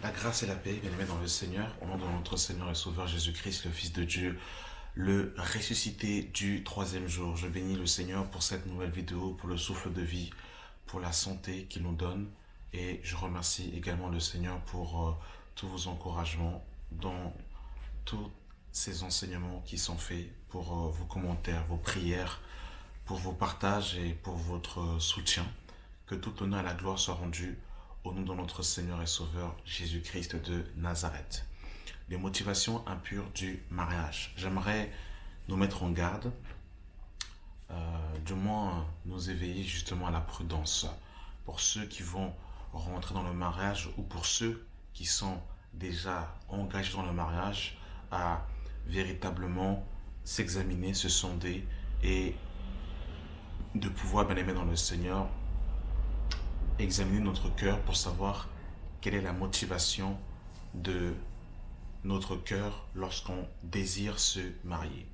La grâce et la paix, bien-aimés dans le Seigneur, au nom de notre Seigneur et Sauveur Jésus-Christ, le Fils de Dieu, le ressuscité du troisième jour. Je bénis le Seigneur pour cette nouvelle vidéo, pour le souffle de vie, pour la santé qu'il nous donne. Et je remercie également le Seigneur pour tous vos encouragements dans tous ces enseignements qui sont faits, pour vos commentaires, vos prières, pour vos partages et pour votre soutien. Que tout honneur et la gloire soient rendus au nom de notre Seigneur et Sauveur Jésus-Christ de Nazareth. Les motivations impures du mariage. J'aimerais nous mettre en garde, du moins nous éveiller justement à la prudence pour ceux qui vont rentrer dans le mariage ou pour ceux qui sont déjà engagés dans le mariage à véritablement s'examiner, se sonder et de pouvoir, bien aimer dans le Seigneur, examiner notre cœur pour savoir quelle est la motivation de notre cœur lorsqu'on désire se marier.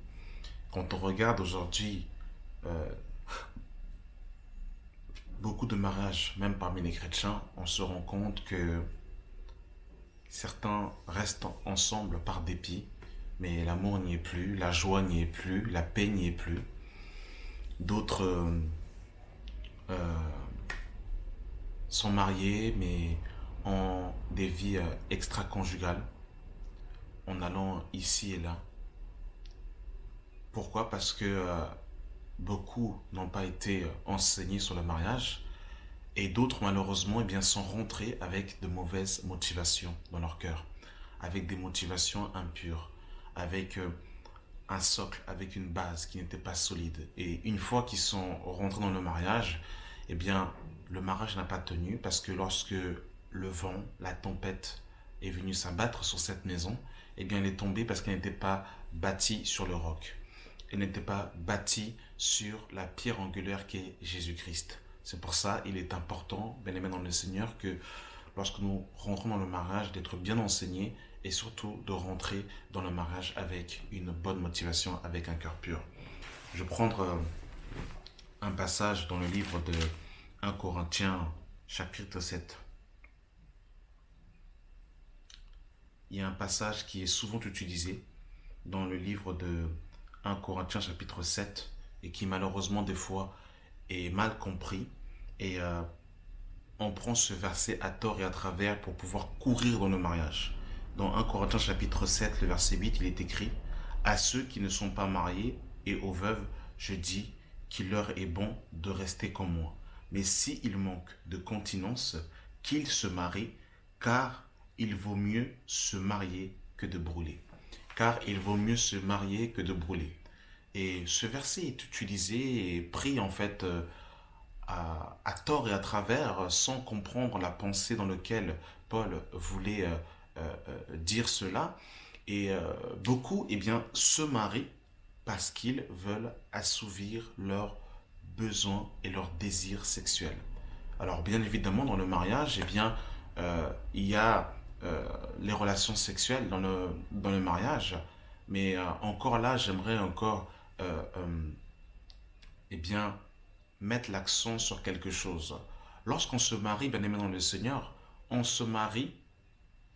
Quand on regarde aujourd'hui beaucoup de mariages, même parmi les chrétiens, on se rend compte que certains restent ensemble par dépit, mais l'amour n'y est plus, la joie n'y est plus, la paix n'y est plus. D'autres sont mariés, mais ont des vies extra-conjugales, en allant ici et là. Pourquoi? Parce que beaucoup n'ont pas été enseignés sur le mariage et d'autres malheureusement sont rentrés avec de mauvaises motivations dans leur cœur, avec des motivations impures, avec un socle, avec une base qui n'était pas solide. Et une fois qu'ils sont rentrés dans le mariage, le mariage n'a pas tenu parce que lorsque le vent, la tempête est venu s'abattre sur cette maison, elle est tombée parce qu'elle n'était pas bâtie sur le roc. Elle n'était pas bâtie sur la pierre angulaire qu'est Jésus-Christ. C'est pour ça il est important, bien aimé dans le Seigneur, que lorsque nous rentrons dans le mariage, d'être bien enseignés et surtout de rentrer dans le mariage avec une bonne motivation, avec un cœur pur. Je vais prendre un passage dans le livre de 1 Corinthiens, chapitre 7. Il y a un passage qui est souvent utilisé dans le livre de 1 Corinthiens, chapitre 7, et qui malheureusement des fois est mal compris. Et on prend ce verset à tort et à travers pour pouvoir courir dans le mariage. Dans 1 Corinthiens, chapitre 7, le verset 8, il est écrit « À ceux qui ne sont pas mariés et aux veuves, je dis qu'il leur est bon de rester comme moi. Mais s'ils manquent de continence, qu'ils se marient, car il vaut mieux se marier que de brûler. » Car il vaut mieux se marier que de brûler. Et ce verset est utilisé et pris en fait à tort et à travers sans comprendre la pensée dans laquelle Paul voulait dire cela. Et beaucoup se marient parce qu'ils veulent assouvir leurs besoins et leurs désirs sexuels. Alors bien évidemment dans le mariage, il y a les relations sexuelles dans le mariage, mais encore là, j'aimerais encore mettre l'accent sur quelque chose. Lorsqu'on se marie, bien aimé dans le Seigneur, on se marie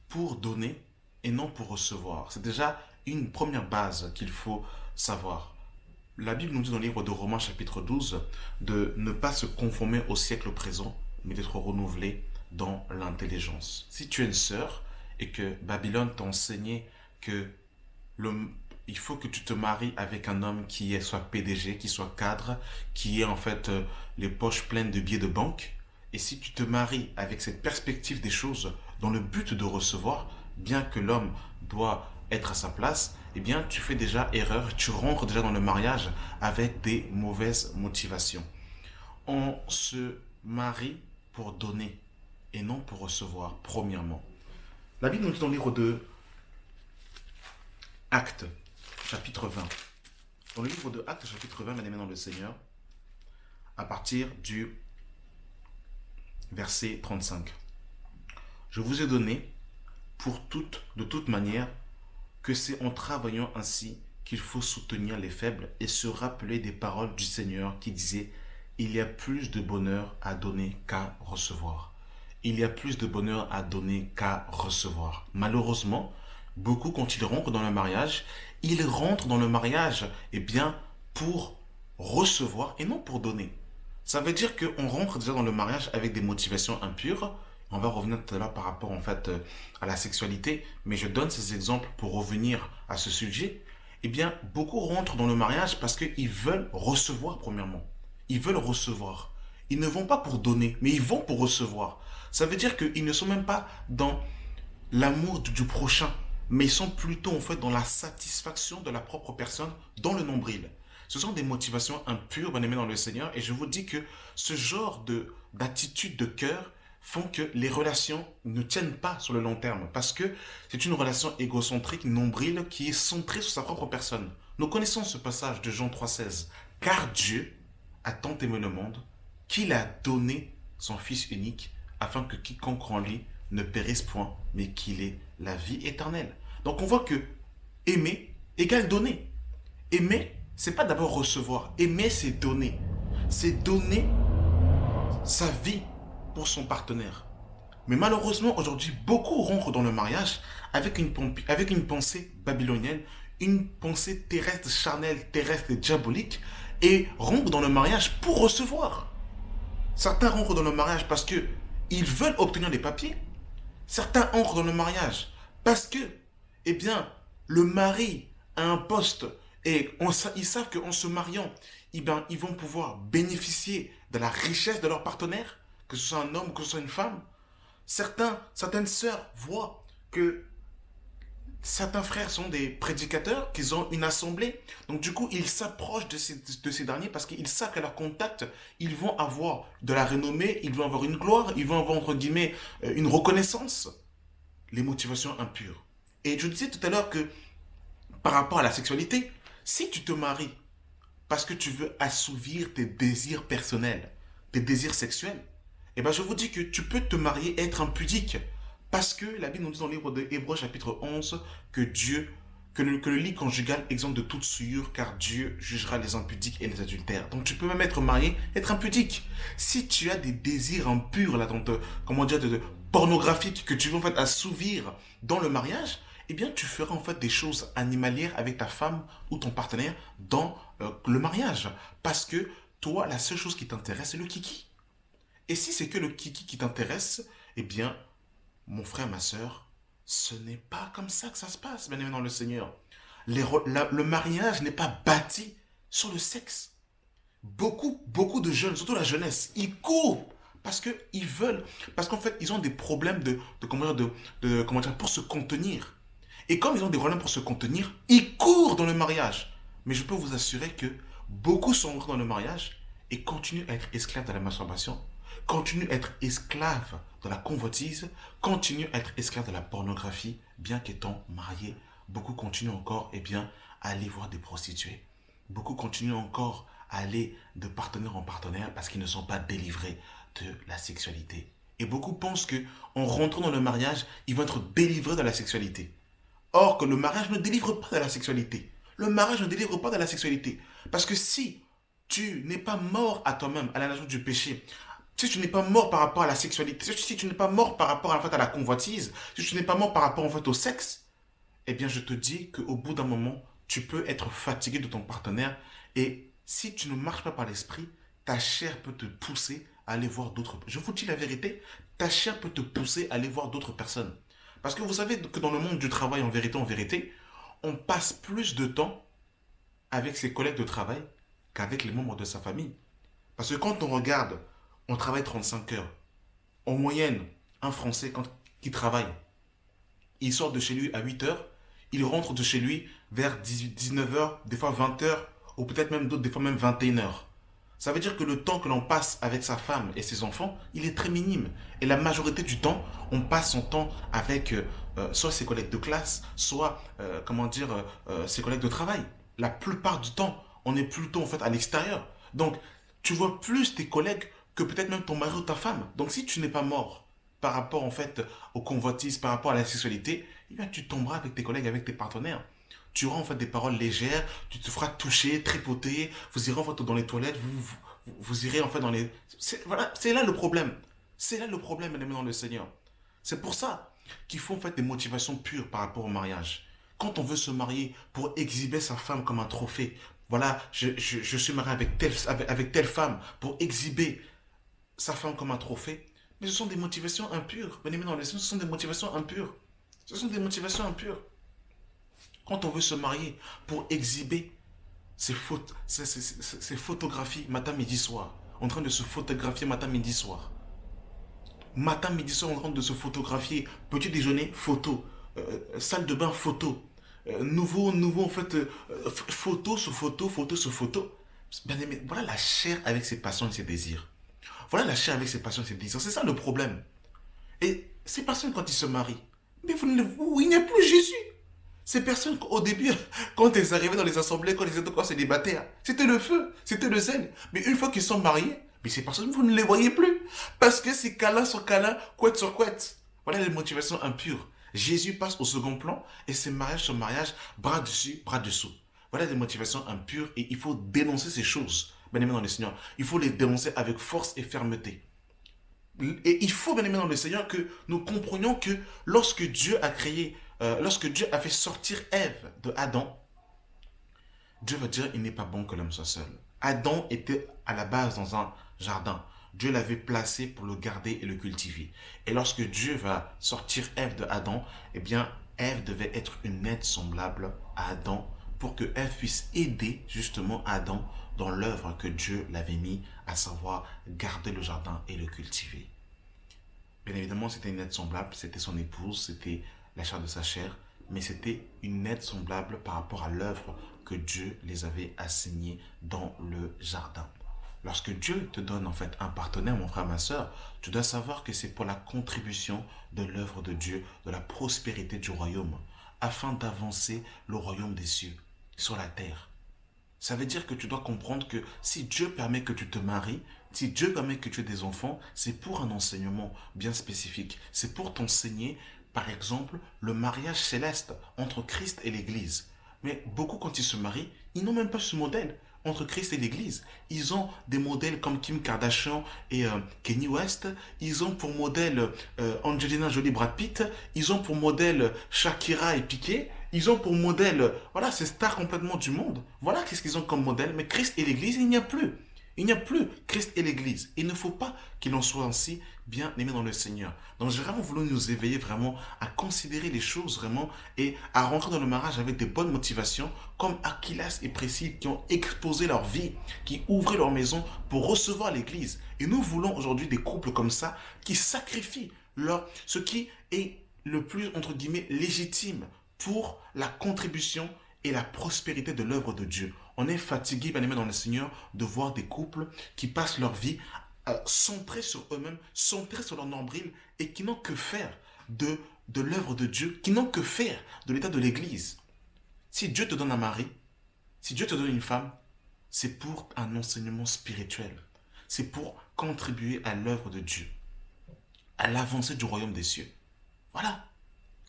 pour donner et non pour recevoir. C'est déjà une première base qu'il faut savoir. La Bible nous dit dans le livre de Romains chapitre 12 de ne pas se conformer au siècle présent, mais d'être renouvelé dans l'intelligence. Si tu es une sœur et que Babylone t'a enseigné que il faut que tu te maries avec un homme qui soit PDG, qui soit cadre, qui ait en fait les poches pleines de billets de banque, et si tu te maries avec cette perspective des choses dans le but de recevoir, bien que l'homme doit être à sa place, tu fais déjà erreur, tu rentres déjà dans le mariage avec des mauvaises motivations. On se marie pour donner et non pour recevoir, premièrement. La Bible nous dit dans le livre de Actes, chapitre 20. Dans le livre de Actes, chapitre 20, bien aimé dans le Seigneur, à partir du verset 35. Je vous ai donné de toute manière que c'est en travaillant ainsi qu'il faut soutenir les faibles et se rappeler des paroles du Seigneur qui disait « Il y a plus de bonheur à donner qu'à recevoir ». il y a plus de bonheur à donner qu'à recevoir. Malheureusement, beaucoup, quand ils rentrent dans le mariage, ils rentrent dans le mariage, eh bien, pour recevoir et non pour donner. Ça veut dire qu'on rentre déjà dans le mariage avec des motivations impures. On va revenir tout à l'heure par rapport en fait à la sexualité, mais je donne ces exemples pour revenir à ce sujet. Eh bien, beaucoup rentrent dans le mariage parce qu'ils veulent recevoir premièrement. Ils veulent recevoir. Ils ne vont pas pour donner, mais ils vont pour recevoir. Ça veut dire qu'ils ne sont même pas dans l'amour du prochain, mais ils sont plutôt en fait dans la satisfaction de la propre personne, dans le nombril. Ce sont des motivations impures, bien aimés dans le Seigneur, et je vous dis que ce genre d'attitude de cœur font que les relations ne tiennent pas sur le long terme, parce que c'est une relation égocentrique, nombril, qui est centrée sur sa propre personne. Nous connaissons ce passage de Jean 3,16. Car Dieu a tant aimé le monde qu'il a donné son Fils unique, afin que quiconque en lui ne périsse point, mais qu'il ait la vie éternelle. Donc on voit que aimer égale donner. Aimer, c'est pas d'abord recevoir. Aimer, c'est donner. C'est donner sa vie pour son partenaire. Mais malheureusement, aujourd'hui, beaucoup rentrent dans le mariage avec une pensée babylonienne, une pensée terrestre, charnelle, terrestre et diabolique, et rentrent dans le mariage pour recevoir. Certains rentrent dans le mariage parce que ils veulent obtenir des papiers. Certains entrent dans le mariage parce que, eh bien, le mari a un poste et ils savent qu'en se mariant, eh bien, ils vont pouvoir bénéficier de la richesse de leur partenaire, que ce soit un homme ou que ce soit une femme. Certaines sœurs voient que certains frères sont des prédicateurs, qu'ils ont une assemblée. Donc du coup, ils s'approchent de ces derniers parce qu'ils savent qu'à leur contact, ils vont avoir de la renommée, ils vont avoir une gloire, ils vont avoir, entre guillemets, une reconnaissance. Les motivations impures. Et je disais tout à l'heure que par rapport à la sexualité, si tu te maries parce que tu veux assouvir tes désirs personnels, tes désirs sexuels, eh ben je vous dis que tu peux te marier et être impudique. Parce que la Bible nous dit dans le livre de Hébreux chapitre 11 que le lit conjugal exempte de toute souillure car Dieu jugera les impudiques et les adultères. Donc tu peux même être marié, être impudique. Si tu as des désirs impurs, là, comment dire, pornographiques que tu veux en fait assouvir dans le mariage, eh bien tu feras en fait des choses animalières avec ta femme ou ton partenaire dans le mariage. Parce que toi, la seule chose qui t'intéresse, c'est le kiki. Et si c'est que le kiki qui t'intéresse, eh bien, mon frère, ma soeur, ce n'est pas comme ça que ça se passe, bien aimé dans le Seigneur. Le mariage n'est pas bâti sur le sexe. Beaucoup de jeunes, surtout la jeunesse, ils courent parce qu'ils veulent, parce qu'en fait, ils ont des problèmes comment dire, pour se contenir. Et comme ils ont des problèmes pour se contenir, ils courent dans le mariage. Mais je peux vous assurer que beaucoup sont rentrés dans le mariage et continuent à être esclaves de la masturbation, continuent à être esclaves de la convoitise, continuent à être esclaves de la pornographie, bien qu'étant mariés. Beaucoup continuent encore, eh bien, à aller voir des prostituées. Beaucoup continuent encore à aller de partenaire en partenaire parce qu'ils ne sont pas délivrés de la sexualité. Et beaucoup pensent que en rentrant dans le mariage, ils vont être délivrés de la sexualité. Or que le mariage ne délivre pas de la sexualité. Le mariage ne délivre pas de la sexualité. Parce que si tu n'es pas mort à toi-même, à la nature du péché, si tu n'es pas mort par rapport à la sexualité, si tu n'es pas mort par rapport en fait, à la convoitise, si tu n'es pas mort par rapport en fait, au sexe, eh bien je te dis qu'au bout d'un moment, tu peux être fatigué de ton partenaire et si tu ne marches pas par l'esprit, ta chair peut te pousser à aller voir d'autres. Je vous dis la vérité, ta chair peut te pousser à aller voir d'autres personnes. Parce que vous savez que dans le monde du travail, en vérité, on passe plus de temps avec ses collègues de travail qu'avec les membres de sa famille. Parce que quand on regarde, on travaille 35 heures. En moyenne, un Français, quand il travaille, il sort de chez lui à 8 heures, il rentre de chez lui vers 19 heures, des fois 20 heures, ou peut-être même d'autres, des fois même 21 heures. Ça veut dire que le temps que l'on passe avec sa femme et ses enfants, il est très minime. Et la majorité du temps, on passe son temps avec soit ses collègues de classe, soit ses collègues de travail. La plupart du temps, on est plutôt en fait à l'extérieur. Donc, tu vois plus tes collègues que peut-être même ton mari ou ta femme. Donc, si tu n'es pas mort par rapport en fait au convoitise, par rapport à la sexualité, eh bien, tu tomberas avec tes collègues, avec tes partenaires. Tu auras en fait des paroles légères, tu te feras toucher, tripoter, vous irez en fait dans les toilettes, vous irez en fait dans les... Voilà, c'est là le problème. C'est là le problème, bien aimé dans le Seigneur. C'est pour ça qu'il faut en fait des motivations pures par rapport au mariage. Quand on veut se marier pour exhiber sa femme comme un trophée, voilà, je suis marié avec telle femme pour exhiber sa femme comme un trophée, mais ce sont des motivations impures. Bien aimé dans le Seigneur, ce sont des motivations impures. Ce sont des motivations impures. Quand on veut se marier pour exhiber ses photographies matin, midi, soir, en train de se photographier matin, midi, soir, matin, midi, soir, en train de se photographier, petit déjeuner, photo, salle de bain, photo, nouveau, en fait, photo sur photo, photo sur photo. Bien aimé, voilà la chair avec ses passions et ses désirs. Voilà la chair avec ses passions et ses désirs. C'est ça le problème. Et ces personnes, quand ils se marient, mais il n'y a plus Jésus. Ces personnes, au début, quand elles arrivaient dans les assemblées, quand ils étaient encore célibataires, c'était le feu, c'était le zèle. Mais une fois qu'ils sont mariés, mais ces personnes, vous ne les voyez plus. Parce que c'est câlin sur câlin, couette sur couette. Voilà les motivations impures. Jésus passe au second plan et c'est mariage sur mariage, bras dessus, bras dessous. Voilà des motivations impures et il faut dénoncer ces choses, bien aimé dans le Seigneur. Il faut les dénoncer avec force et fermeté. Et il faut, bien aimé dans le Seigneur, que nous comprenions que lorsque Dieu a fait sortir Ève de Adam, Dieu va dire il n'est pas bon que l'homme soit seul. Adam était à la base dans un jardin. Dieu l'avait placé pour le garder et le cultiver. Et lorsque Dieu va sortir Ève de Adam, eh bien, Ève devait être une aide semblable à Adam pour que Ève puisse aider justement Adam dans l'œuvre que Dieu l'avait mis, à savoir garder le jardin et le cultiver. Bien évidemment, c'était une aide semblable, c'était son épouse, c'était la chair de sa chair, mais c'était une aide semblable par rapport à l'œuvre que Dieu les avait assignée dans le jardin. Lorsque Dieu te donne en fait un partenaire, mon frère, ma soeur, tu dois savoir que c'est pour la contribution de l'œuvre de Dieu, de la prospérité du royaume, afin d'avancer le royaume des cieux sur la terre. Ça veut dire que tu dois comprendre que si Dieu permet que tu te maries, si Dieu permet que tu aies des enfants, c'est pour un enseignement bien spécifique. C'est pour t'enseigner, par exemple, le mariage céleste entre Christ et l'Église. Mais beaucoup, quand ils se marient, ils n'ont même pas ce modèle entre Christ et l'Église. Ils ont des modèles comme Kim Kardashian et Kanye West. Ils ont pour modèle Angelina Jolie, Brad Pitt. Ils ont pour modèle Shakira et Piqué. Ils ont pour modèle, voilà, ces stars complètement du monde. Voilà qu'est-ce qu'ils ont comme modèle. Mais Christ et l'Église, il n'y a plus. Il n'y a plus Christ et l'Église. Il ne faut pas qu'il en soit ainsi, bien aimé dans le Seigneur. Donc j'ai vraiment voulu nous éveiller vraiment à considérer les choses vraiment et à rentrer dans le mariage avec des bonnes motivations, comme Aquilas et Priscille qui ont exposé leur vie, qui ouvraient leur maison pour recevoir l'Église. Et nous voulons aujourd'hui des couples comme ça qui sacrifient ce qui est le plus, entre guillemets, légitime pour la contribution et la prospérité de l'œuvre de Dieu. On est fatigué, bien aimé dans le Seigneur, de voir des couples qui passent leur vie centrés sur eux-mêmes, centrés sur leur nombril et qui n'ont que faire de l'œuvre de Dieu, qui n'ont que faire de l'état de l'Église. Si Dieu te donne un mari, si Dieu te donne une femme, c'est pour un enseignement spirituel. C'est pour contribuer à l'œuvre de Dieu, à l'avancée du royaume des cieux. Voilà.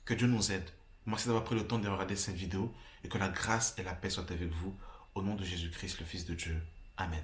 Que Dieu nous aide. Merci d'avoir pris le temps de regarder cette vidéo et que la grâce et la paix soient avec vous. Au nom de Jésus-Christ, le Fils de Dieu. Amen.